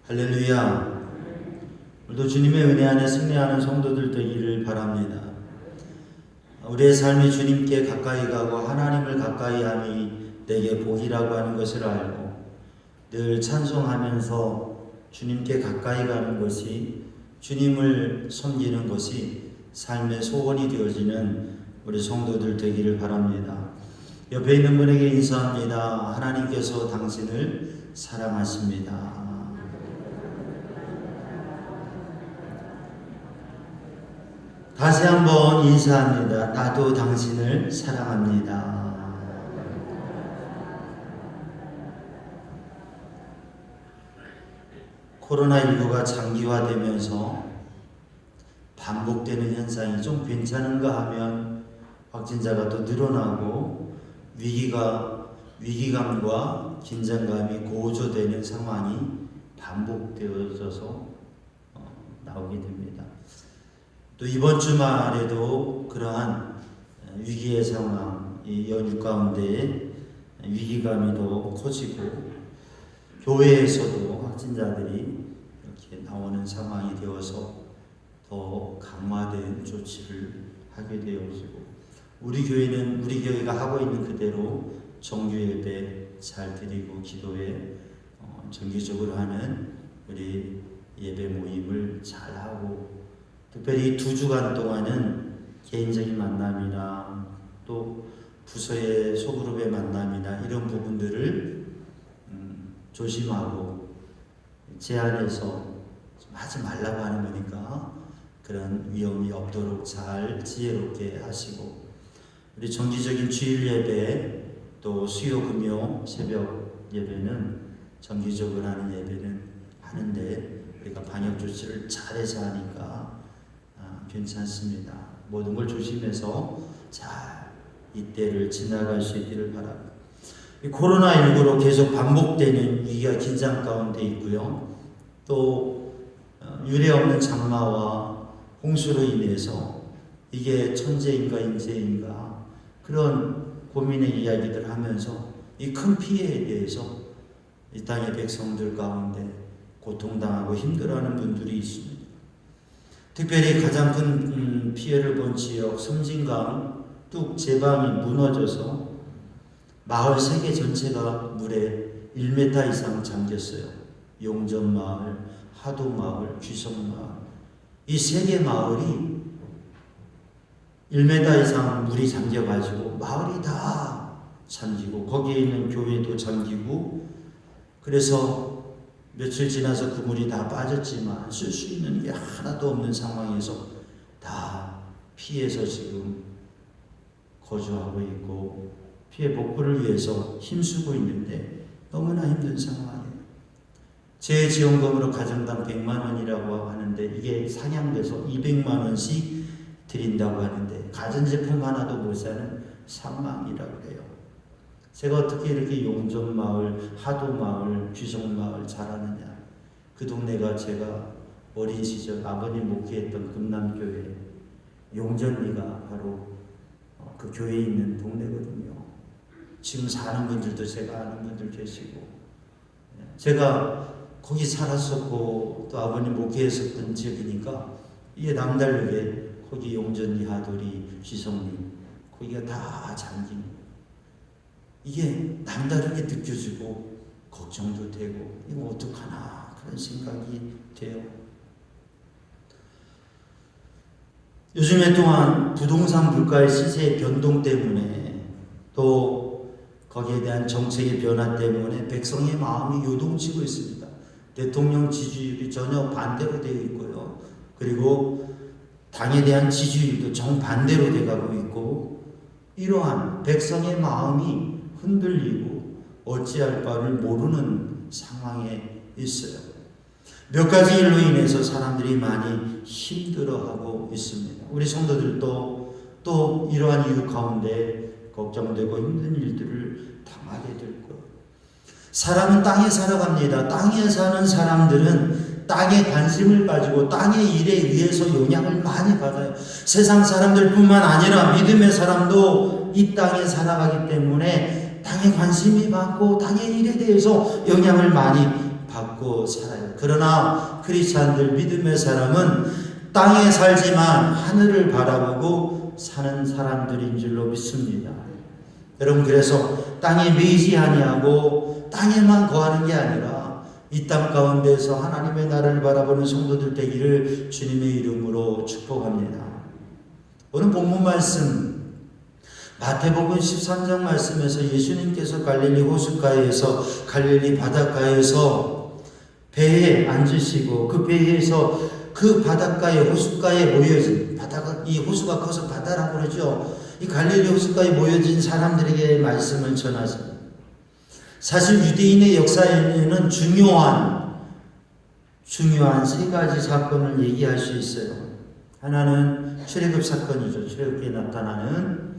할렐루야. 오늘도 주님의 은혜 안에 승리하는 성도들 되기를 바랍니다. 우리의 삶이 주님께 가까이 가고 하나님을 가까이 함이 내게 복이라고 하는 것을 알고 늘 찬송하면서 주님께 가까이 가는 것이, 주님을 섬기는 것이 삶의 소원이 되어지는 우리 성도들 되기를 바랍니다. 옆에 있는 분에게 인사합니다. 하나님께서 당신을 사랑하십니다. 다시 한번 인사합니다. 나도 당신을 사랑합니다. 코로나19가 장기화되면서 반복되는 현상이 좀 괜찮은가 하면 확진자가 또 늘어나고 위기감과 긴장감이 고조되는 상황이 반복되어져서 나오게 됩니다. 또 이번 주말에도 그러한 위기의 상황, 이 연휴 가운데 위기감이 더 커지고 교회에서도 확진자들이 이렇게 나오는 상황이 되어서 더 강화된 조치를 하게 되어지고, 우리 교회가 하고 있는 그대로 정규 예배 잘 드리고 기도회 정기적으로 하는 우리 예배 모임을 잘 하고, 특별히 2주간 동안은 개인적인 만남이나 또 부서의 소그룹의 만남이나 이런 부분들을 조심하고 제한해서 좀 하지 말라고 하는 거니까 그런 위험이 없도록 잘 지혜롭게 하시고, 우리 정기적인 주일 예배 또 수요 금요 새벽 예배는 정기적으로 하는 예배는 하는데 우리가 방역 조치를 잘해서 하니까 괜찮습니다. 모든 걸 조심해서 잘 이때를 지나갈 수 있기를 바랍니다. 코로나19로 계속 반복되는 위기와 긴장 가운데 있고요. 또 유례없는 장마와 홍수로 인해서 이게 천재인가 인재인가 그런 고민의 이야기들 하면서 이 큰 피해에 대해서 이 땅의 백성들 가운데 고통당하고 힘들어하는 분들이 있습니다. 특별히 가장 큰 피해를 본 지역 섬진강 뚝 제방이 무너져서 마을 3개 전체가 물에 1m 이상 잠겼어요. 용전마을, 하도마을, 귀성마을, 이 3개 마을이 1m 이상 물이 잠겨가지고 마을이 다 잠기고 거기에 있는 교회도 잠기고, 그래서 며칠 지나서 그 물이 다 빠졌지만 쓸 수 있는 게 하나도 없는 상황에서 다 피해서 지금 거주하고 있고 피해 복구를 위해서 힘쓰고 있는데 너무나 힘든 상황이에요. 재지원금으로 가정당 100만 원이라고 하는데 이게 상향돼서 200만 원씩 드린다고 하는데 가전제품 하나도 못 사는 상황이라고 해요. 제가 어떻게 이렇게 용전마을, 하도마을, 귀성마을 잘하느냐. 그 동네가 제가 어린 시절 아버님 목회했던 금남교회 용전리가 바로 그 교회에 있는 동네거든요. 지금 사는 분들도 제가 아는 분들 계시고, 제가 거기 살았었고 또 아버님 목회했었던 지역이니까 이게 남다르게 거기 용전리, 하도리, 귀성리 거기가 다 잠깁니다. 이게 남다르게 느껴지고 걱정도 되고 이거 어떡하나 그런 생각이 돼요. 요즘에 또한 부동산 물가의 시세의 변동 때문에 또 거기에 대한 정책의 변화 때문에 백성의 마음이 요동치고 있습니다. 대통령 지지율이 전혀 반대로 되어 있고요. 그리고 당에 대한 지지율도 정반대로 돼가고 있고, 이러한 백성의 마음이 흔들리고 어찌할 바를 모르는 상황에 있어요. 몇 가지 일로 인해서 사람들이 많이 힘들어하고 있습니다. 우리 성도들도 또 이러한 이유 가운데 걱정되고 힘든 일들을 당하게 될 거예요. 사람은 땅에 살아갑니다. 땅에 사는 사람들은 땅에 관심을 가지고 땅의 일에 의해서 영향을 많이 받아요. 세상 사람들뿐만 아니라 믿음의 사람도 이 땅에 살아가기 때문에 땅에 관심이 많고 땅의 일에 대해서 영향을 많이 받고 받고 살아요. 그러나 크리스찬들, 믿음의 사람은 땅에 살지만 하늘을 바라보고 사는 사람들인 줄로 믿습니다. 여러분, 그래서 땅에 매이지 아니하고 땅에만 거하는 게 아니라 이 땅 가운데서 하나님의 나라를 바라보는 성도들 되기를 주님의 이름으로 축복합니다. 오늘 본문 말씀 마태복음 13장 말씀에서 예수님께서 갈릴리 호숫가에서, 갈릴리 바닷가에서 배에 앉으시고 그 배에서 그 바닷가에, 호숫가에 모여진, 바다가, 이 호수가 커서 바다라고 그러죠. 이 갈릴리 호숫가에 모여진 사람들에게 말씀을 전하십니다. 사실 유대인의 역사에는 중요한 세 가지 사건을 얘기할 수 있어요. 하나는 출애굽 사건이죠. 출애굽기에 나타나는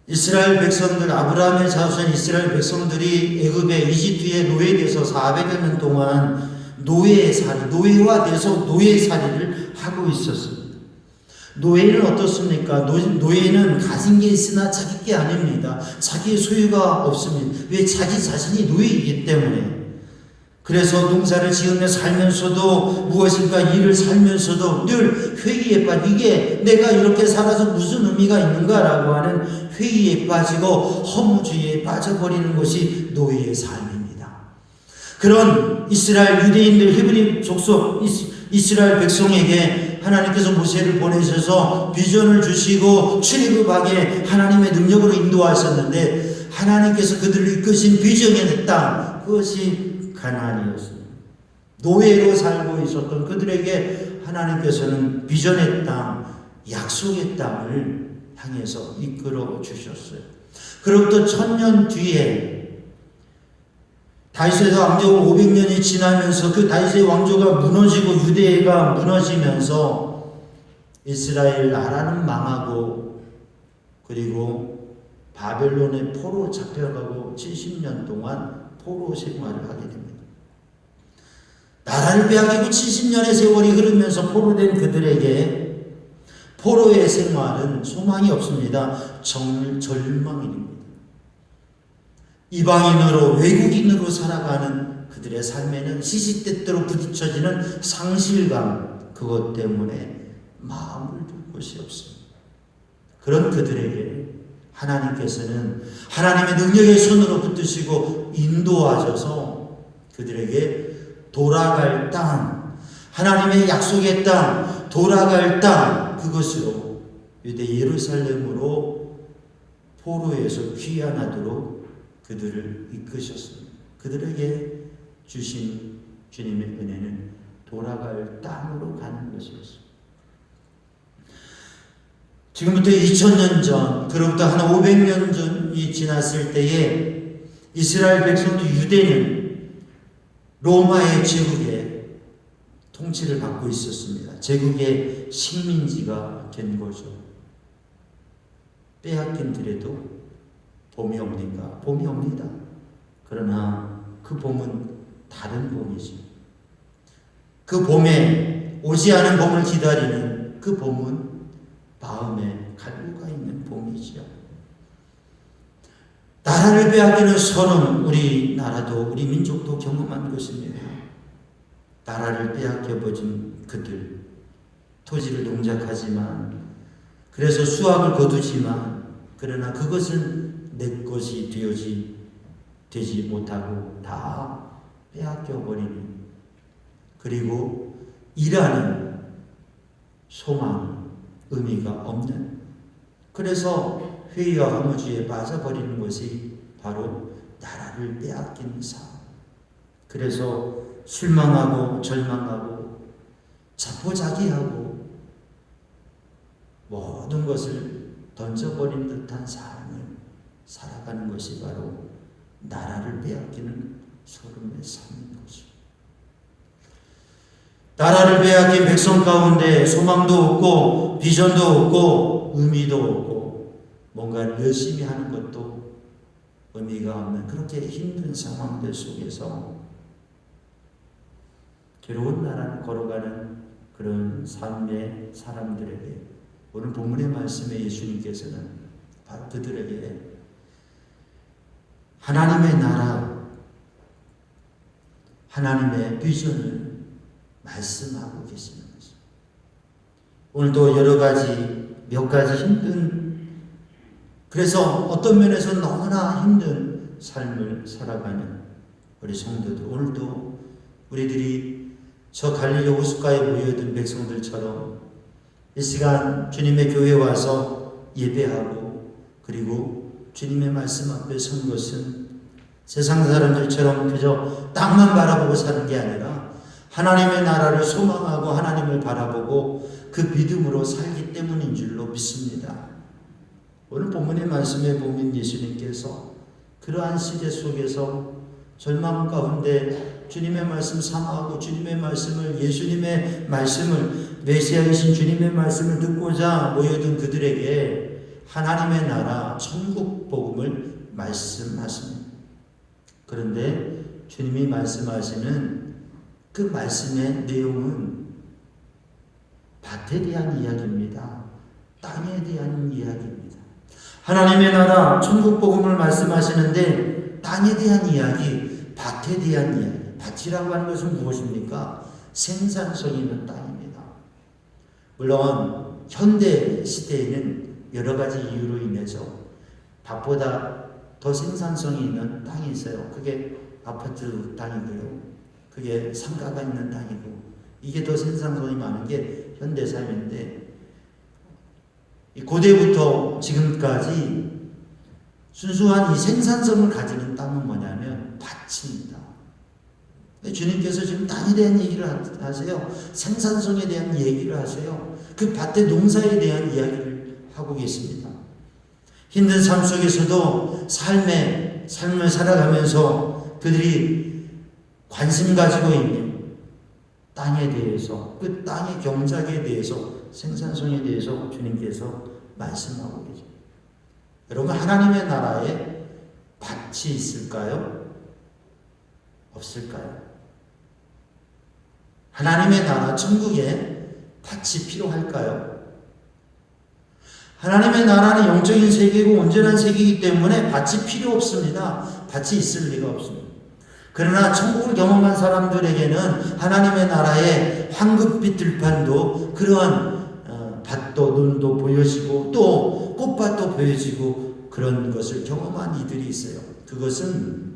이스라엘 백성들, 아브라함의 자손 이스라엘 백성들이 애굽에, 이집트에 노예돼서 400여 년 동안 노예화돼서 노예살이를 하고 있었습니다. 노예는 어떻습니까? 노예는 가진 게 있으나 자기 게 아닙니다. 자기의 소유가 없습니다. 왜? 자기 자신이 노예이기 때문에. 그래서 농사를 지으며 살면서도, 무엇인가 일을 살면서도 늘 회의에 빠지고, 이게 내가 이렇게 살아서 무슨 의미가 있는가라고 하는 회의에 빠지고 허무주의에 빠져버리는 것이 노예의 삶입니다. 그런 이스라엘 유대인들, 히브리 족속 이스라엘 백성에게 하나님께서 모세를 보내셔서 비전을 주시고 출애굽하게 하나님의 능력으로 인도하셨는데, 하나님께서 그들을 이끄신 비전의 땅, 그것이 가나안이었습니다. 노예로 살고 있었던 그들에게 하나님께서는 비전의 땅, 약속의 땅을 향해서 이끌어 주셨어요. 그로부터 1000년 뒤에 다윗의 왕조가 500년이 지나면서 그 다윗의 왕조가 무너지고 유대가 무너지면서 이스라엘 나라는 망하고, 그리고 바벨론의 포로 잡혀가고 70년 동안 포로 생활을 하게 됩니다. 나라를 빼앗기고 70년의 세월이 흐르면서 포로된 그들에게 포로의 생활은 소망이 없습니다. 절망입니다. 이방인으로, 외국인으로 살아가는 그들의 삶에는 시시때때로 부딪혀지는 상실감, 그것 때문에 마음을 둘 곳이 없습니다. 그런 그들에게 하나님께서는 하나님의 능력의 손으로 붙드시고 인도하셔서 그들에게 돌아갈 땅, 하나님의 약속의 땅, 돌아갈 땅, 그것으로 유대 예루살렘으로 포로에서 귀환하도록 그들을 이끄셨습니다. 그들에게 주신 주님의 은혜는 돌아갈 땅으로 가는 것이었습니다. 지금부터 2000년 전, 그로부터 한 500년 전이 지났을 때에 이스라엘 백성도, 유대는 로마의 제국의 통치를 받고 있었습니다. 제국의 식민지가 된 거죠. 빼앗긴 들에도 봄이 옵니까? 봄이 옵니다. 그러나 그 봄은 다른 봄이죠. 그 봄에, 오지 않은 봄을 기다리는 그 봄은 마음에 갈구가 있는 봄이죠. 나라를 빼앗기는 서름, 우리 나라도, 우리 민족도 경험한 것입니다. 나라를 빼앗겨버린 그들, 토지를 농작하지만, 그래서 수확을 거두지만, 그러나 그것은 내 것이 되지 못하고 다 빼앗겨버리는, 그리고 일하는 소망, 의미가 없는, 그래서 회의와 허무주의에 빠져버리는 것이 바로 나라를 빼앗긴 삶. 그래서 실망하고 절망하고 자포자기하고 모든 것을 던져버린 듯한 삶을 살아가는 것이 바로 나라를 빼앗기는 소름의 삶인 거죠. 나라를 빼앗긴 백성 가운데 소망도 없고 비전도 없고 의미도 없고 뭔가를 열심히 하는 것도 의미가 없는 그렇게 힘든 상황들 속에서 괴로운 나라를 걸어가는 그런 삶의 사람들에게 오늘 본문의 말씀에 예수님께서는 바로 그들에게 하나님의 나라, 하나님의 비전을 말씀하고 계시는 거죠. 오늘도 여러 가지, 몇 가지 힘든, 그래서 어떤 면에서 너무나 힘든 삶을 살아가는 우리 성도들, 오늘도 우리들이 저 갈릴리 호숫가에 모여든 백성들처럼 이 시간 주님의 교회에 와서 예배하고 그리고 주님의 말씀 앞에 선 것은 세상 사람들처럼 그저 땅만 바라보고 사는 게 아니라 하나님의 나라를 소망하고 하나님을 바라보고 그 믿음으로 살기 때문인 줄로 믿습니다. 오늘 본문의 말씀에 보면 예수님께서 그러한 시대 속에서 절망 가운데 주님의 말씀 사모하고 주님의 말씀을, 예수님의 말씀을, 메시아이신 주님의 말씀을 듣고자 모여든 그들에게 하나님의 나라 천국 복음을 말씀하십니다. 그런데 주님이 말씀하시는 그 말씀의 내용은 밭에 대한 이야기입니다. 땅에 대한 이야기입니다. 하나님의 나라 천국 복음을 말씀하시는데 땅에 대한 이야기, 밭에 대한 이야기. 밭이라고 하는 것은 무엇입니까? 생산성 있는 땅입니다. 물론 현대 시대에는 여러 가지 이유로 인해서 밭보다 더 생산성이 있는 땅이 있어요. 그게 아파트 땅이고요. 그게 상가가 있는 땅이고, 이게 더 생산성이 많은 게 현대 삶인데, 고대부터 지금까지 순수한 이 생산성을 가지는 땅은 뭐냐면 밭입니다. 주님께서 지금 땅에 대한 얘기를 하세요. 생산성에 대한 얘기를 하세요. 그 밭의 농사에 대한 이야기를 하고 계십니다. 힘든 삶 속에서도 삶을 살아가면서 그들이 관심 가지고 있는 땅에 대해서, 그 땅의 경작에 대해서, 생산성에 대해서 주님께서 말씀하고 계십니다. 여러분, 하나님의 나라에 밭이 있을까요? 없을까요? 하나님의 나라 천국에 밭이 필요할까요? 하나님의 나라는 영적인 세계고 온전한 세계이기 때문에 밭이 필요 없습니다. 밭이 있을 리가 없습니다. 그러나 천국을 경험한 사람들에게는 하나님의 나라의 황금빛 들판도, 그러한 밭도 눈도 보여지고 또 꽃밭도 보여지고 그런 것을 경험한 이들이 있어요. 그것은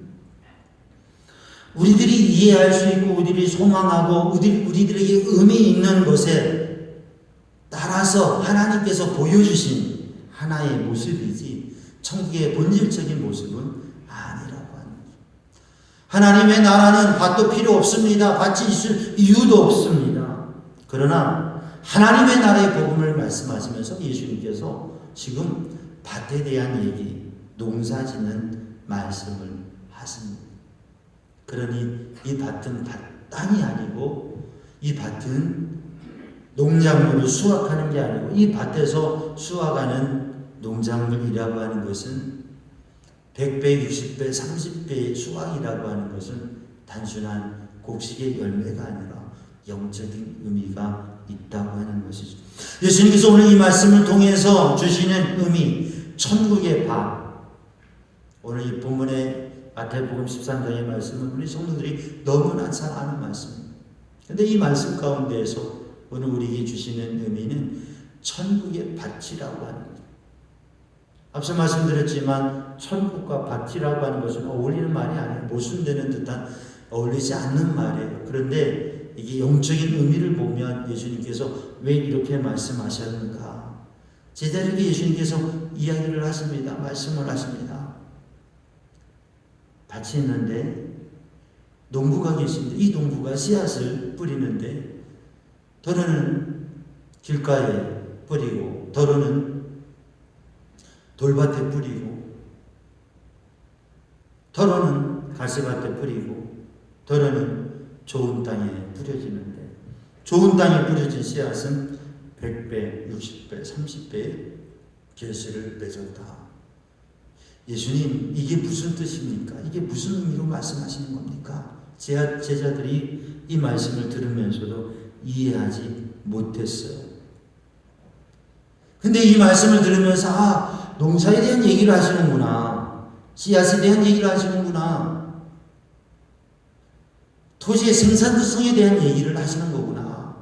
우리들이 이해할 수 있고 우리들이 소망하고 우리들에게 의미 있는 것에 따라서 하나님께서 보여주신 하나의 모습이지 천국의 본질적인 모습은 아니라고 하는 거죠. 하나님의 나라는 밭도 필요 없습니다. 밭이 있을 이유도 없습니다. 그러나 하나님의 나라의 복음을 말씀하시면서 예수님께서 지금 밭에 대한 얘기, 농사짓는 말씀을 하십니다. 그러니 이 밭은 땅이 아니고, 이 밭은 농작물을 수확하는 게 아니고, 이 밭에서 수확하는 농작물이라고 하는 것은 100배, 60배, 30배의 수확이라고 하는 것은 단순한 곡식의 열매가 아니라 영적인 의미가 있다고 하는 것이죠. 예수님께서 오늘 이 말씀을 통해서 주시는 의미, 천국의 밭, 오늘 이 본문의 마태복음 13장의 말씀은 우리 성도들이 너무나 잘 아는 말씀입니다. 그런데 이 말씀 가운데에서 오늘 우리에게 주시는 의미는 천국의 밭이라고 하는 거죠. 앞서 말씀드렸지만 천국과 밭이라고 하는 것은 어울리는 말이 아니에요. 모순되는 듯한, 어울리지 않는 말이에요. 그런데 이게 영적인 의미를 보면 예수님께서 왜 이렇게 말씀하셨는가? 제자들에게 예수님께서 이야기를 하십니다. 말씀을 하십니다. 밭이 있는데 농부가 계신데 이 농부가 씨앗을 뿌리는데 더러는 길가에 뿌리고 더러는 돌밭에 뿌리고 더러는 가시밭에 뿌리고 더러는 좋은 땅에 뿌려지는데, 좋은 땅에 뿌려진 씨앗은 100배, 60배, 30배의 결실을 맺었다. 예수님, 이게 무슨 뜻입니까? 이게 무슨 의미로 말씀하시는 겁니까? 제자들이 이 말씀을 들으면서도 이해하지 못했어요. 근데 이 말씀을 들으면서 농사에 대한 얘기를 하시는구나, 씨앗에 대한 얘기를 하시는구나, 토지의 생산성에 대한 얘기를 하시는 거구나.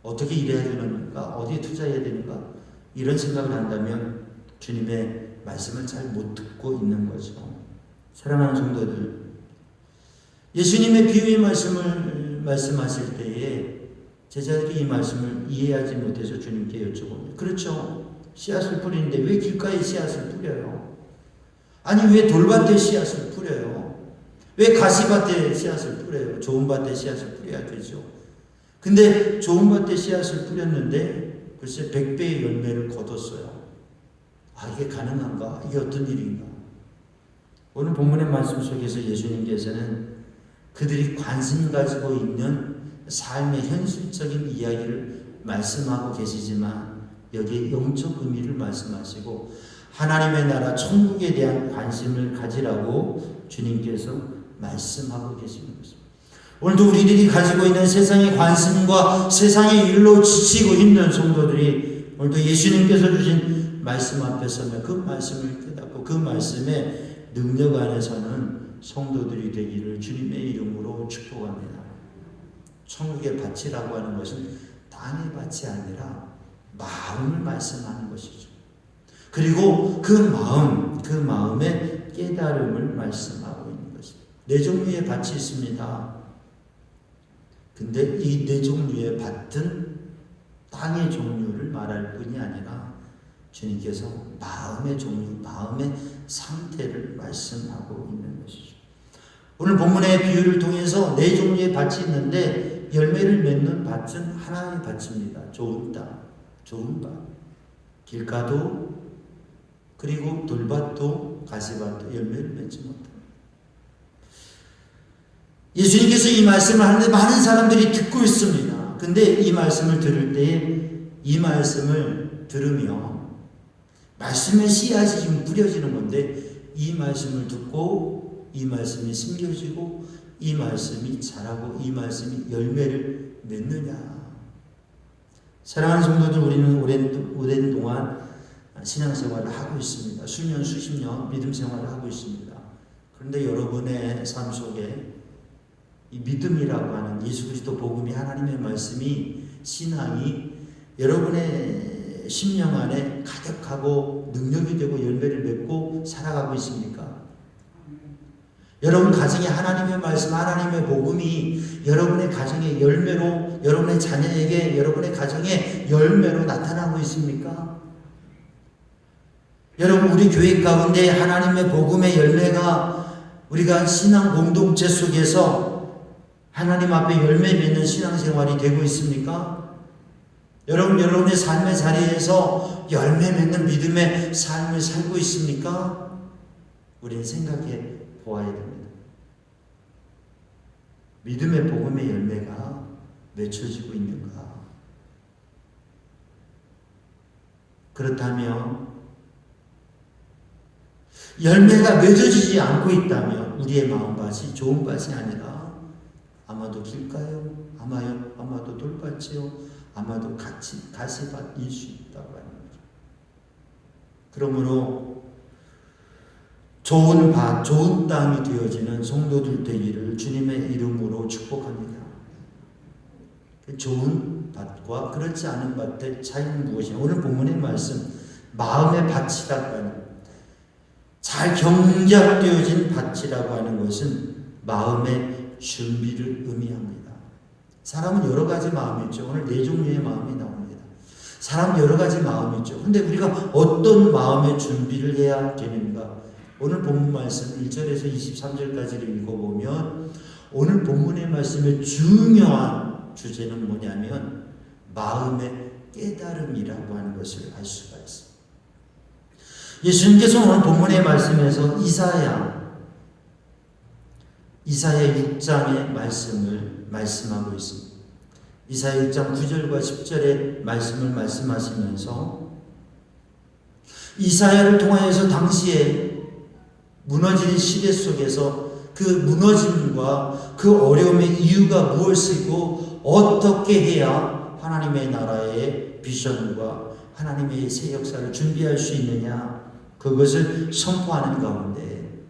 어떻게 일해야 되는가? 어디에 투자해야 되는가? 이런 생각을 한다면 주님의 말씀을 잘 못 듣고 있는 거죠. 사랑하는 성도들, 예수님의 비유의 말씀을 말씀하실 때에 제자들이 이 말씀을 이해하지 못해서 주님께 여쭤봅니다. 그렇죠. 씨앗을 뿌리는데 왜 길가에 씨앗을 뿌려요? 아니 왜 돌밭에 씨앗을 뿌려요? 왜 가시밭에 씨앗을 뿌려요? 좋은 밭에 씨앗을 뿌려야 되죠. 근데 좋은 밭에 씨앗을 뿌렸는데 글쎄 100배의 열매를 거뒀어요. 아, 이게 가능한가? 이게 어떤 일인가? 오늘 본문의 말씀 속에서 예수님께서는 그들이 관심 가지고 있는 삶의 현실적인 이야기를 말씀하고 계시지만 여기에 영적 의미를 말씀하시고 하나님의 나라 천국에 대한 관심을 가지라고 주님께서 말씀하고 계시는 것입니다. 오늘도 우리들이 가지고 있는 세상의 관심과 세상의 일로 지치고 있는 성도들이 오늘도 예수님께서 주신 말씀 앞에 서면 그 말씀을 깨닫고 그 말씀의 능력 안에서는 성도들이 되기를 주님의 이름으로 축복합니다. 천국의 밭이라고 하는 것은 땅의 밭이 아니라 마음을 말씀하는 것이죠. 그리고 그 마음의 깨달음을 말씀하고 있는 것입니다. 네 종류의 밭이 있습니다. 근데 이 네 종류의 밭은 땅의 종류를 말할 뿐이 아니라 주님께서 마음의 종류, 마음의 상태를 말씀하고 있는 것이죠. 오늘 본문의 비유를 통해서 네 종류의 밭이 있는데 열매를 맺는 밭은 하나의 밭입니다. 좋은 땅, 좋은 밭, 길가도 그리고 돌밭도 가시밭도 열매를 맺지 못합니다. 예수님께서 이 말씀을 하는데 많은 사람들이 듣고 있습니다. 근데 이 말씀을 들을 때에 이 말씀을 들으며 말씀의 씨앗이 지금 뿌려지는 건데 이 말씀을 듣고 이 말씀이 심겨지고 이 말씀이 자라고 이 말씀이 열매를 맺느냐. 사랑하는 성도들, 우리는 오랜 동안 신앙생활을 하고 있습니다. 수년 수십 년 믿음 생활을 하고 있습니다. 그런데 여러분의 삶 속에 이 믿음이라고 하는 예수 그리스도 복음이 하나님의 말씀이 신앙이 여러분의 심령 안에 가득하고 능력이 되고 열매를 맺고 살아가고 있습니까? 여러분 가정에 하나님의 말씀, 하나님의 복음이 여러분의 가정의 열매로, 여러분의 자녀에게 여러분의 가정의 열매로 나타나고 있습니까? 여러분 우리 교회 가운데 하나님의 복음의 열매가 우리가 신앙 공동체 속에서 하나님 앞에 열매 맺는 신앙생활이 되고 있습니까? 여러분의 삶의 자리에서 열매 맺는 믿음의 삶을 살고 있습니까? 우리는 생각해 보아야 됩니다. 믿음의 복음의 열매가 맺혀지고 있는가? 그렇다면 열매가 맺어지지 않고 있다면 우리의 마음밭이 좋은 밭이 아니라 아마도 길가요, 아마도 돌밭이요, 아마도 가시밭일 수 있다고 하는 거죠. 그러므로 좋은 밭, 좋은 땅이 되어지는 성도들 되기를 주님의 이름으로 축복합니다. 좋은 밭과 그렇지 않은 밭의 차이는 무엇이냐? 오늘 본문의 말씀, 마음의 밭이라고 하는, 잘 경작되어진 밭이라고 하는 것은 마음의 준비를 의미합니다. 사람은 여러 가지 마음이 있죠. 오늘 네 종류의 마음이 나옵니다. 사람 여러 가지 마음이 있죠. 그런데 우리가 어떤 마음의 준비를 해야 되는가? 오늘 본문 말씀 1절에서 23절까지를 읽어보면 오늘 본문의 말씀의 중요한 주제는 뭐냐면 마음의 깨달음이라고 하는 것을 알 수가 있습니다. 예수님께서 오늘 본문의 말씀에서 이사야 6장의 말씀을 말씀하고 있습니다. 이사야 6장 9절과 10절의 말씀을 말씀하시면서 이사야를 통하여서 당시에 무너지는 시대 속에서 그 무너짐과 그 어려움의 이유가 무엇이고 어떻게 해야 하나님의 나라의 비전과 하나님의 새 역사를 준비할 수 있느냐, 그것을 선포하는 가운데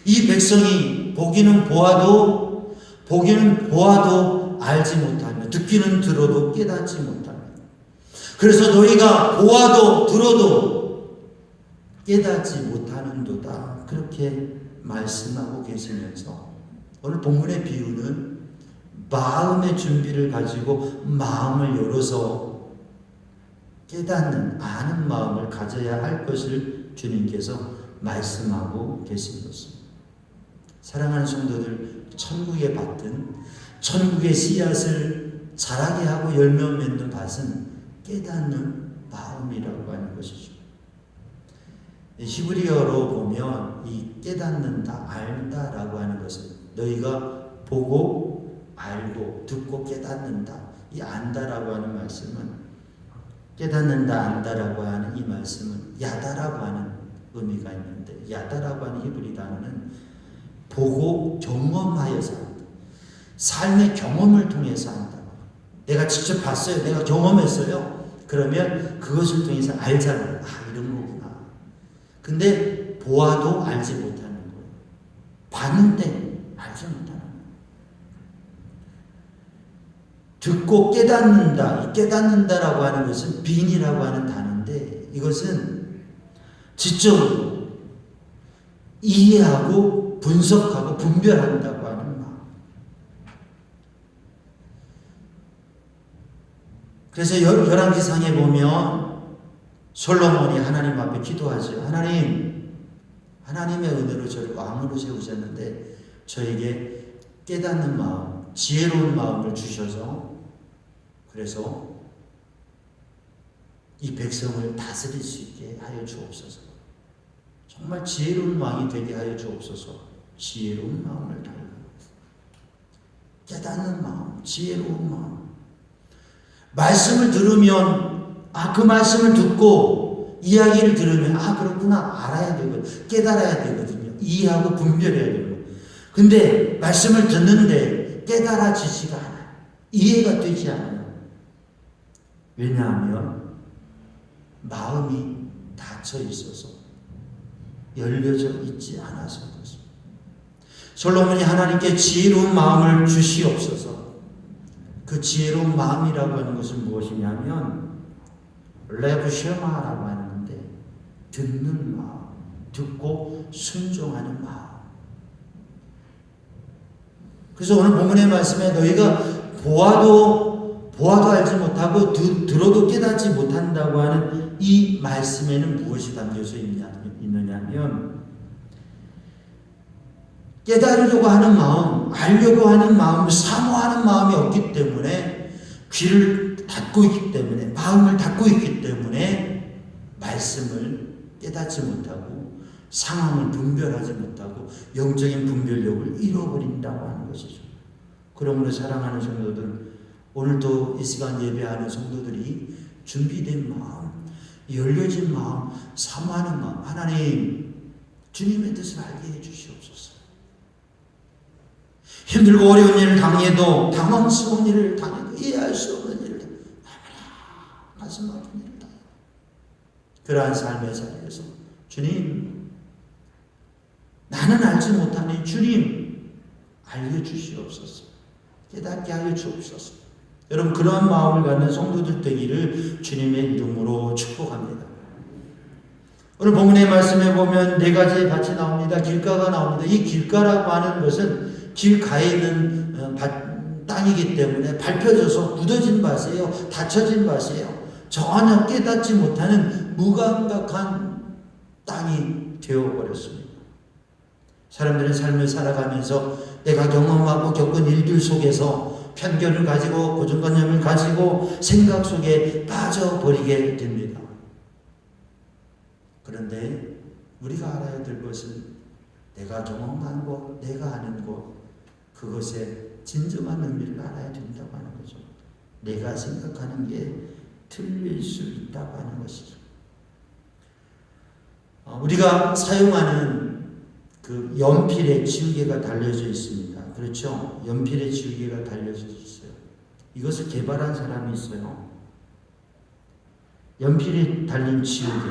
이 백성이 보기는 보아도 보기는 보아도 알지 못하며 듣기는 들어도 깨닫지 못하며 그래서 너희가 보아도 들어도 깨닫지 못하는도다. 그렇게 말씀하고 계시면서 오늘 본문의 비유는 마음의 준비를 가지고 마음을 열어서 깨닫는 아는 마음을 가져야 할 것을 주님께서 말씀하고 계신 것입니다. 사랑하는 성도들, 천국의 밭은 천국의 씨앗을 자라게 하고 열매 맺는 밭은 깨닫는 마음이라고 하는 것이죠. 히브리어로 보면 이 깨닫는다, 알다라고 하는 것은 너희가 보고 알고 듣고 깨닫는다. 이 안다라고 하는 말씀은 깨닫는다, 안다라고 하는 이 말씀은 야다라고 하는 의미가 있는데 야다라고 하는 히브리 단어는 보고 경험하여서 한다. 삶의 경험을 통해서 한다. 내가 직접 봤어요. 내가 경험했어요. 그러면 그것을 통해서 알잖아요. 아, 이런 거구나. 근데 보아도 알지 못하는 거예요. 봤는데 알지 못하는 거예요. 듣고 깨닫는다. 이 깨닫는다라고 하는 것은 빙이라고 하는 단어인데 이것은 지적으로 이해하고 분석하고 분별한다고 하는 마음. 그래서 열왕기상에 보면 솔로몬이 하나님 앞에 기도하죠. 하나님, 하나님의 은혜로 저를 왕으로 세우셨는데 저에게 깨닫는 마음, 지혜로운 마음을 주셔서 그래서 이 백성을 다스릴 수 있게 하여 주옵소서. 정말 지혜로운 왕이 되게 하여 주옵소서. 지혜로운 마음을 달라. 깨닫는 마음, 지혜로운 마음. 말씀을 들으면 그 말씀을 듣고 이야기를 들으면 그렇구나 알아야 되거든요. 깨달아야 되거든요. 이해하고 분별해야 되거든요. 근데 말씀을 듣는데 깨달아지지가 않아요. 이해가 되지 않아요. 왜냐하면 마음이 닫혀 있어서 열려져 있지 않아서 그렇습니다. 솔로몬이 하나님께 지혜로운 마음을 주시옵소서. 그 지혜로운 마음이라고 하는 것은 무엇이냐면 레브쉐마라고 하는 건데 듣는 마음, 듣고 순종하는 마음. 그래서 오늘 본문의 말씀에 너희가 보아도 알지 못하고 들어도 깨닫지 못한다고 하는 이 말씀에는 무엇이 담겨져 있느냐면 깨달으려고 하는 마음, 알려고 하는 마음, 사모하는 마음이 없기 때문에 귀를 닫고 있기 때문에 마음을 닫고 있기 때문에 말씀을 깨닫지 못하고 상황을 분별하지 못하고 영적인 분별력을 잃어버린다고 하는 것이죠. 그러므로 사랑하는 성도들, 오늘도 이 시간 예배하는 성도들이 준비된 마음, 열려진 마음, 사모하는 마음, 하나님 주님의 뜻을 알게 해주시옵소서. 힘들고 어려운 일을 당해도 당황스러운 일을 당해도 이해할 수 없는 일을 가슴 아픈 일을 당해도 그러한 삶의 자리에서 주님 나는 알지 못하니 주님 알려주시옵소서. 깨닫게 하여 주옵소서. 여러분 그러한 마음을 갖는 성도들 되기를 주님의 이름으로 축복합니다. 오늘 본문의 말씀에 보면 네 가지의 밭이 나옵니다. 길가가 나옵니다. 이 길가라고 하는 것은 길가에 있는 땅이기 때문에 밟혀져서 굳어진 밭이에요. 닫혀진 밭이에요. 전혀 깨닫지 못하는 무감각한 땅이 되어버렸습니다. 사람들은 삶을 살아가면서 내가 경험하고 겪은 일들 속에서 편견을 가지고 고정관념을 가지고 생각 속에 빠져버리게 됩니다. 그런데 우리가 알아야 될 것은 내가 경험한 것, 내가 아는 것, 그것의 진정한 의미를 알아야 된다고 하는 거죠. 내가 생각하는 게 틀릴 수 있다고 하는 것이죠. 우리가 사용하는 그 연필에 지우개가 달려져 있습니다. 그렇죠? 연필에 지우개가 달려져 있어요. 이것을 개발한 사람이 있어요. 연필에 달린 지우개,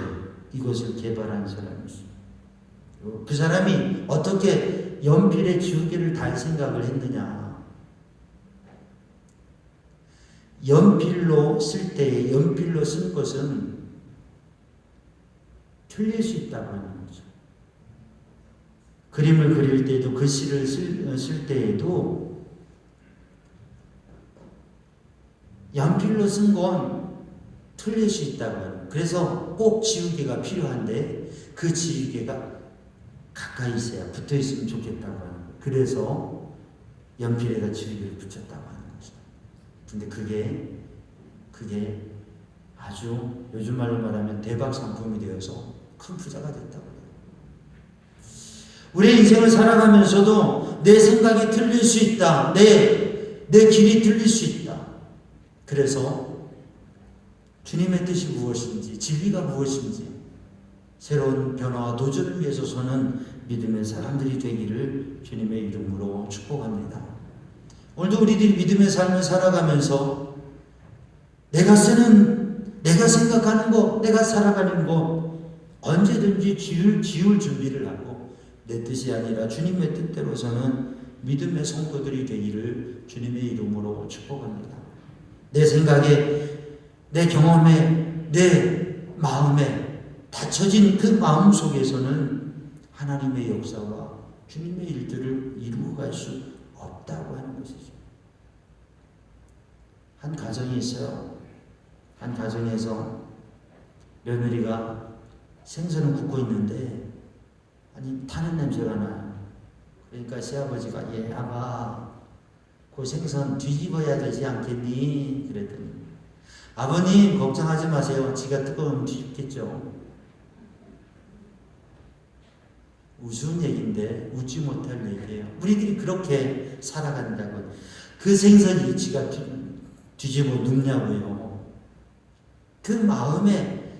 이것을 개발한 사람이 있어요. 그 사람이 어떻게 연필에 지우개를 달 생각을 했느냐? 연필로 쓸 때 연필로 쓴 것은 틀릴 수 있다고 하는 거죠. 그림을 그릴 때도 글씨를 쓸 때에도 연필로 쓴 건 틀릴 수 있다고 하는 거예요. 그래서 꼭 지우개가 필요한데 그 지우개가 가까이 있어야 붙어 있으면 좋겠다고 하는 거예요. 그래서 연필에다 지우개를 붙였다고 하는 거죠. 근데 그게 아주 요즘 말로 말하면 대박 상품이 되어서 큰 부자가 됐다고 해요. 우리의 인생을 살아가면서도 내 생각이 틀릴 수 있다. 내 길이 틀릴 수 있다. 그래서 주님의 뜻이 무엇인지, 진리가 무엇인지 새로운 변화와 도전을 위해서 서는 믿음의 사람들이 되기를 주님의 이름으로 축복합니다. 오늘도 우리들이 믿음의 삶을 살아가면서 내가 생각하는 것, 내가 살아가는 것 언제든지 지울 준비를 하고 내 뜻이 아니라 주님의 뜻대로 서는 믿음의 성도들이 되기를 주님의 이름으로 축복합니다. 내 생각에, 내 경험에, 내 마음에 닫혀진 그 마음 속에서는 하나님의 역사와 주님의 일들을 이루어갈 수 없다고 하는 것이죠. 한 가정이 있어요. 한 가정에서 며느리가 생선을 굽고 있는데 타는 냄새가 나요. 그러니까 시아버지가 아가 그 생선 뒤집어야 되지 않겠니? 그랬더니 아버님 걱정하지 마세요. 지가 뜨거우면 뒤집겠죠. 우스운 얘기인데 웃지 못할 얘기예요. 우리들이 그렇게 살아간다고. 그 생선이 지가 뒤집어 눕냐고요. 그 마음에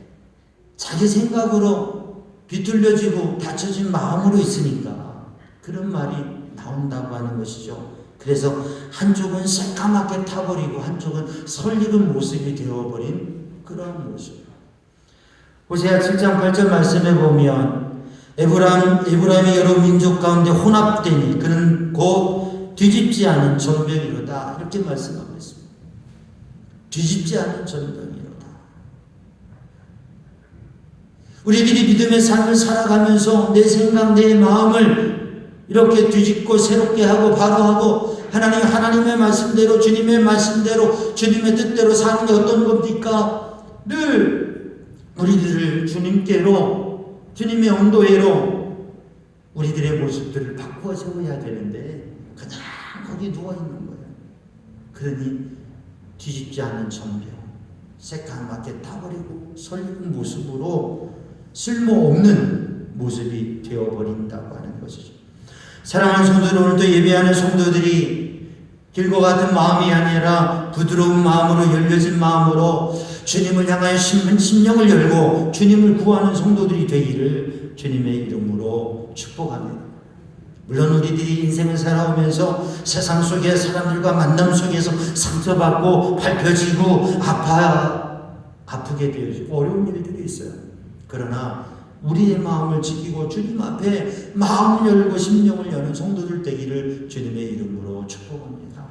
자기 생각으로 비뚤려지고 닫혀진 마음으로 있으니까 그런 말이 나온다고 하는 것이죠. 그래서 한쪽은 새까맣게 타버리고 한쪽은 설익은 모습이 되어버린 그런 모습. 호세아 7장 8절 말씀에 보면 에브라임의 여러 민족 가운데 혼합되니 그는 곧 뒤집지 않은 전병이로다. 이렇게 말씀하고 있습니다. 뒤집지 않은 전병이로다. 우리들이 믿음의 삶을 살아가면서 내 생각, 내 마음을 이렇게 뒤집고 새롭게 하고 바로 하고 하나님의 말씀대로 주님의 말씀대로 주님의 뜻대로 사는 게 어떤 겁니까? 늘 우리들을 주님께로 주님의 온도에로 우리들의 모습들을 바꾸어 세워야 되는데 그냥 거기 누워있는 거예요. 그러니 뒤집지 않은 전병 새까맣게 타버리고 설익은 모습으로 쓸모없는 모습이 되어버린다고 하는 것이죠. 사랑하는 성도들, 오늘도 예배하는 성도들이 길과 같은 마음이 아니라 부드러운 마음으로 열려진 마음으로 주님을 향하여 심령을 열고 주님을 구하는 성도들이 되기를 주님의 이름으로 축복합니다. 물론 우리들이 인생을 살아오면서 세상 속에 사람들과 만남 속에서 상처받고 밟혀지고 아프게 되어지고 어려운 일들이 있어요. 그러나 우리의 마음을 지키고 주님 앞에 마음을 열고 심령을 여는 성도들 되기를 주님의 이름으로 축복합니다.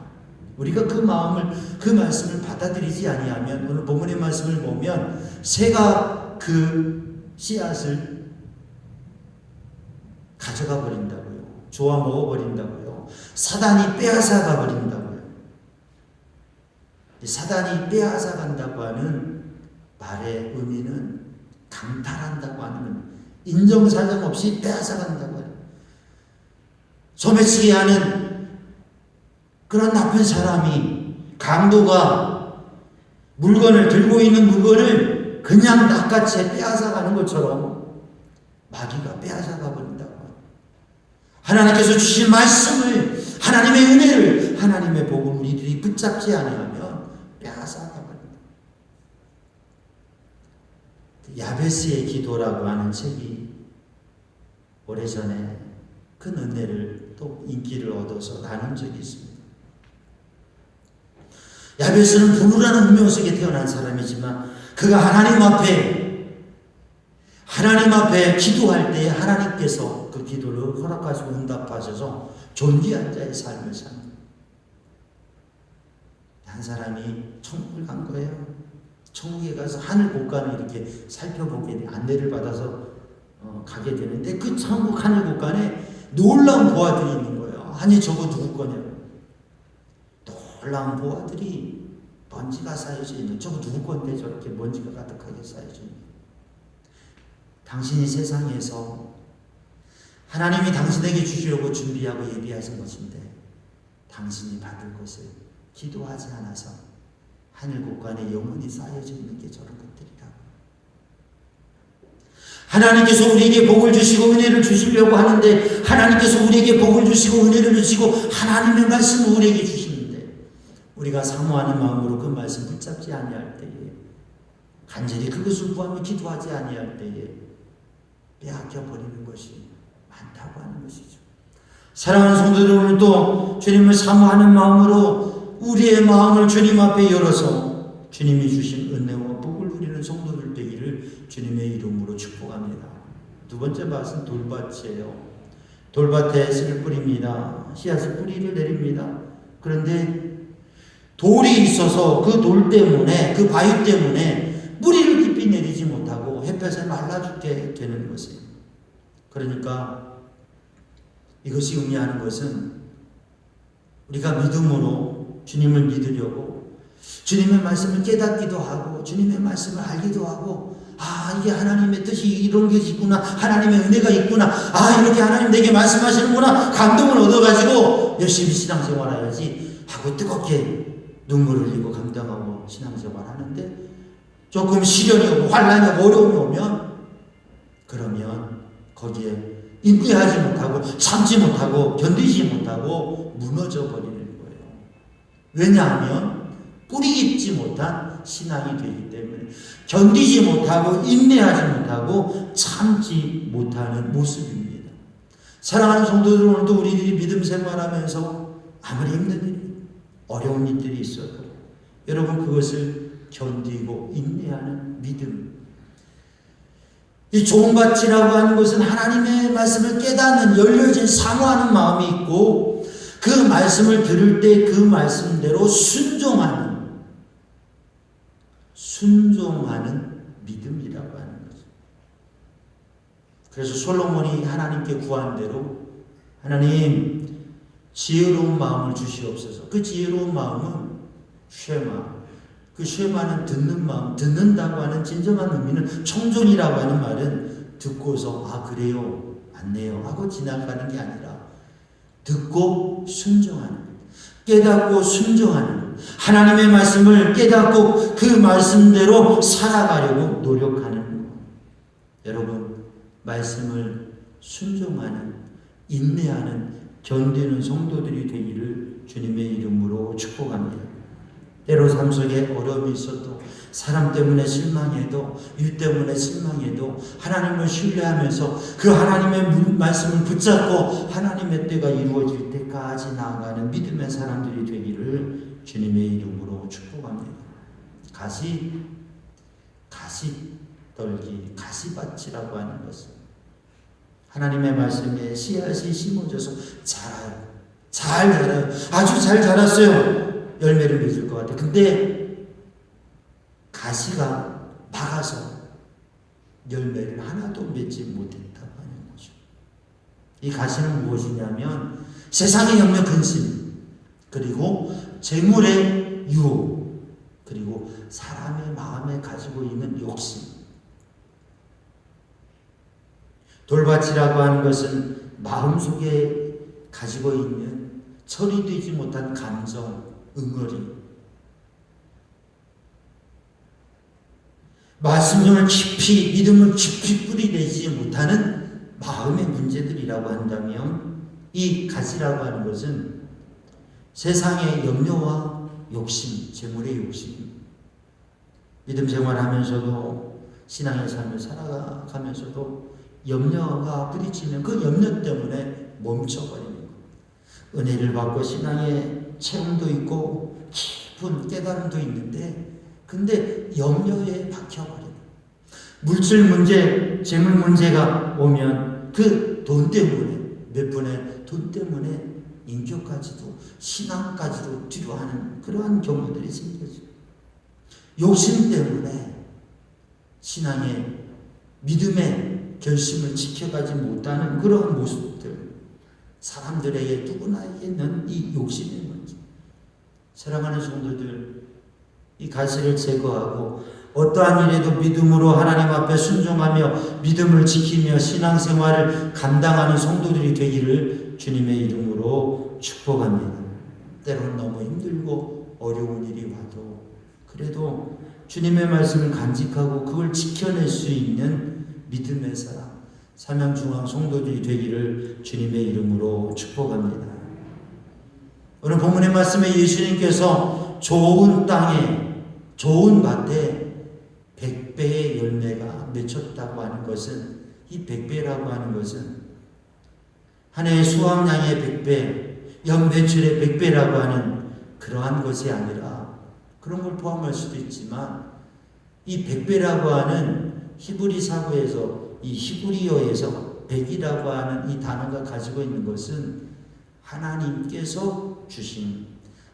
우리가 그 말씀을 받아들이지 아니하면 오늘 본문의 말씀을 보면 새가 그 씨앗을 가져가 버린다고요. 조아 먹어버린다고요. 사단이 빼앗아가 버린다고요. 사단이 빼앗아간다고 하는 말의 의미는 강탈한다고 하는 인정사정 없이 빼앗아간다고 해요. 소매치기 하는 그런 나쁜 사람이 강도가 물건을 들고 있는 물건을 그냥 낚아채 빼앗아가는 것처럼 마귀가 빼앗아가 버린다고 해요. 하나님께서 주신 말씀을 하나님의 은혜를 하나님의 복을 우리들이 붙잡지 않으면 빼앗아가 버린다. 야베스의 기도라고 하는 책이 오래전에 큰 은혜를 또 인기를 얻어서 나눈 적이 있습니다. 야베스는 부르라는 운명 속에 태어난 사람이지만 그가 하나님 앞에 기도할 때 하나님께서 그 기도를 허락하시고 응답하셔서 존귀한 자의 삶을 삽니다. 한 사람이 천국을 간 거예요. 천국에 가서 하늘 곳간을 이렇게 살펴보게 안내를 받아서 가게 되는데 그 천국 하늘 곳간에 놀라운 보화들이 있는 거예요. 아니 저거 누구 거냐고. 놀라운 보화들이 먼지가 쌓여져 있는, 저거 누구 건데 저렇게 먼지가 가득하게 쌓여져 있는. 당신이 세상에서 하나님이 당신에게 주시려고 준비하고 예비하신 것인데 당신이 받을 것을 기도하지 않아서 하늘 곳간에 영원히 쌓여져 있는 게 저런 것들이라고. 하나님께서 우리에게 복을 주시고 은혜를 주시려고 하는데, 하나님께서 우리에게 복을 주시고 은혜를 주시고 하나님의 말씀을 우리에게 주시는데 우리가 사모하는 마음으로 그 말씀 붙잡지 아니할 때에, 간절히 그것을 구하며 기도하지 아니할 때에 빼앗겨 버리는 것이 많다고 하는 것이죠. 사랑하는 성도들, 오늘도 주님을 사모하는 마음으로 우리의 마음을 주님 앞에 열어서 주님이 주신 은혜와 복을 누리는 성도들 되기를 주님의 이름으로 축복합니다. 두 번째 밭은 돌밭이에요. 돌밭에 씨를 뿌립니다. 씨앗을 뿌리를 내립니다. 그런데 돌이 있어서 그 돌 때문에, 그 바위 때문에 뿌리를 깊이 내리지 못하고 햇볕에 말라 죽게 되는 것이에요. 그러니까 이것이 의미하는 것은 우리가 믿음으로 주님을 믿으려고 주님의 말씀을 깨닫기도 하고 주님의 말씀을 알기도 하고, 아 이게 하나님의 뜻이 이런 게 있구나, 하나님의 은혜가 있구나, 아 이렇게 하나님 내게 말씀하시는구나, 감동을 얻어가지고 열심히 신앙생활해야지 하고 뜨겁게 눈물을 흘리고 감당하고 신앙생활하는데 조금 시련이 오고 환난이 오고 어려움이 오면 그러면 거기에 인내하지 못하고 참지 못하고 견디지 못하고 무너져 버리는 거예요. 왜냐하면 뿌리 깊지 못한 신앙이 되기 때문에 견디지 못하고 인내하지 못하고 참지 못하는 모습입니다. 사랑하는 성도들, 오늘도 우리들이 믿음 생활하면서 아무리 힘든 일, 어려운 일들이 있어도 여러분 그것을 견디고 인내하는 믿음, 이 좋은 밭이라고 하는 것은 하나님의 말씀을 깨닫는 열려진 사모하는 마음이 있고 그 말씀을 들을 때 그 말씀대로 순종하는 믿음이라고 하는 거죠. 그래서 솔로몬이 하나님께 구한 대로 하나님 지혜로운 마음을 주시옵소서. 그 지혜로운 마음은 쉐마, 그 쉐마는 듣는 마음, 듣는다고 하는 진정한 의미는 청종이라고 하는 말은 듣고서 아 그래요 맞네요 하고 지나가는 게 아니라 듣고 순종하는, 깨닫고 순종하는, 하나님의 말씀을 깨닫고 그 말씀대로 살아가려고 노력하는 것. 여러분 말씀을 순종하는, 인내하는, 견디는 성도들이 되기를 주님의 이름으로 축복합니다. 때로 삶 속에 어려움이 있어도, 사람 때문에 실망해도, 일 때문에 실망해도 하나님을 신뢰하면서 그 하나님의 말씀을 붙잡고 하나님의 때가 이루어질 때까지 나아가는 믿음의 사람들이 되기를 주님의 이름으로 축복합니다. 가시떨기, 가시밭이라고 하는 것은 하나님의 말씀에 씨앗이 심어져서 자라요. 잘 자라요. 아주 잘 자랐어요. 열매를 맺을 것 같아요. 근데 가시가 막아서 열매를 하나도 맺지 못했다고 하는 거죠. 이 가시는 무엇이냐면 세상의 염려 근심, 그리고 재물의 유혹, 그리고 사람의 마음에 가지고 있는 욕심. 돌밭이라고 하는 것은 마음속에 가지고 있는 처리되지 못한 감정, 응어리, 말씀을 깊이, 믿음을 깊이 뿌리내지 못하는 마음의 문제들이라고 한다면 이 가시라고 하는 것은 세상의 염려와 욕심, 재물의 욕심, 믿음 생활하면서도 신앙의 삶을 살아가면서도 염려가 부딪히면 그 염려 때문에 멈춰버리는 것. 은혜를 받고 신앙의 체험도 있고 깊은 깨달음도 있는데 근데 염려에 박혀버리는, 물질 문제, 재물 문제가 오면 그 돈 때문에, 몇 분의 돈 때문에 인격까지도 신앙까지도 뒤로 하는 그러한 경우들이 생겨죠. 욕심 때문에 신앙의 믿음의 결심을 지켜가지 못하는 그런 모습들, 사람들에게 누구나에게는 이 욕심의 문제. 사랑하는 성도들, 이 가시를 제거하고 어떠한 일에도 믿음으로 하나님 앞에 순종하며 믿음을 지키며 신앙생활을 감당하는 성도들이 되기를 주님의 이름으로 축복합니다. 때로는 너무 힘들고 어려운 일이 와도 그래도 주님의 말씀을 간직하고 그걸 지켜낼 수 있는 믿음의 사람, 삼양중앙 성도들이 되기를 주님의 이름으로 축복합니다. 오늘 본문의 말씀에 예수님께서 좋은 땅에, 좋은 밭에 100배의 열매가 맺혔다고 하는 것은, 이 100배라고 하는 것은 한 해의 수확량의 100배, 연매출의 100배라고 하는 그러한 것이 아니라, 그런 걸 포함할 수도 있지만 이 100배라고 하는 히브리 사고에서, 이 히브리어에서 100이라고 하는 이 단어가 가지고 있는 것은 하나님께서 주신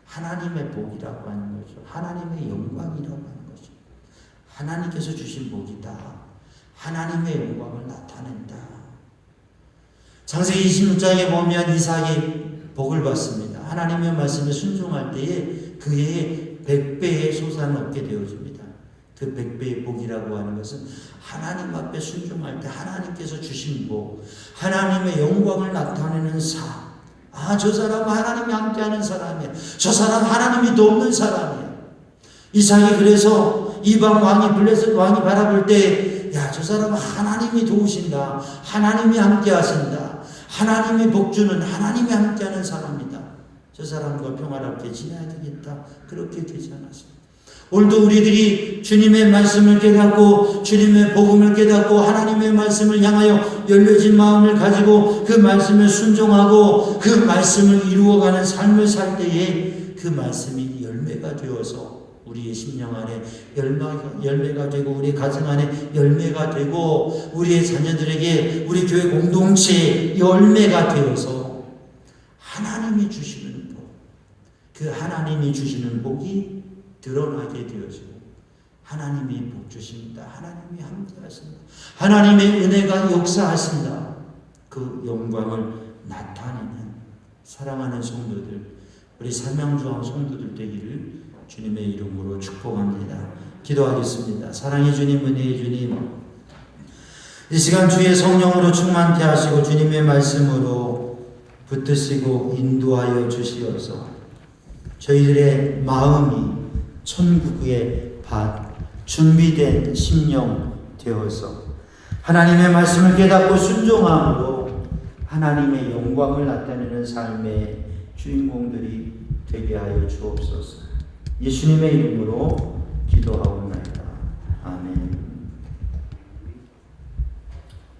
하나님의 복이라고 하는 거죠. 하나님의 영광이라고 하는 거죠. 하나님께서 주신 복이다. 하나님의 영광을 나타낸다. 창세기 26장에 보면 이삭이 복을 받습니다. 하나님의 말씀에 순종할 때에 그의 100배의 소산을 얻게 되어집니다. 그 100배의 복이라고 하는 것은 하나님 앞에 순종할 때 하나님께서 주신 복, 하나님의 영광을 나타내는 삶. 아, 저 사람은 하나님이 함께하는 사람이야. 저 사람 하나님이 돕는 사람이야. 이삭이 그래서 이방 왕이, 블레셋 왕이 바라볼 때, 야, 저 사람은 하나님이 도우신다. 하나님이 함께하신다. 하나님이 복주는, 하나님이 함께하는 사람이다. 저 사람과 평화롭게 지내야 되겠다. 그렇게 되지 않았습니다. 오늘도 우리들이 주님의 말씀을 깨닫고 주님의 복음을 깨닫고 하나님의 말씀을 향하여 열려진 마음을 가지고 그 말씀을 순종하고 그 말씀을 이루어가는 삶을 살 때에 그 말씀이 열매가 되어서 우리의 심령 안에 열매가 되고 우리의 가정 안에 열매가 되고 우리의 자녀들에게 우리 교회 공동체에 열매가 되어서 하나님이 주시는 복, 그 하나님이 주시는 복이 드러나게 되어지고 하나님이 복 주십니다. 하나님이 함께 하신다. 하나님의 은혜가 역사하신다. 그 영광을 나타내는 사랑하는 성도들, 우리 삼양중앙 성도들 되기를 주님의 이름으로 축복합니다. 기도하겠습니다. 사랑의 주님, 은혜의 주님, 이 시간 주의 성령으로 충만케 하시고 주님의 말씀으로 붙드시고 인도하여 주시어서 저희들의 마음이 천국의 밭, 준비된 심령 되어서 하나님의 말씀을 깨닫고 순종함으로 하나님의 영광을 나타내는 삶의 주인공들이 되게 하여 주옵소서. 예수님의 이름으로 기도하옵나이다.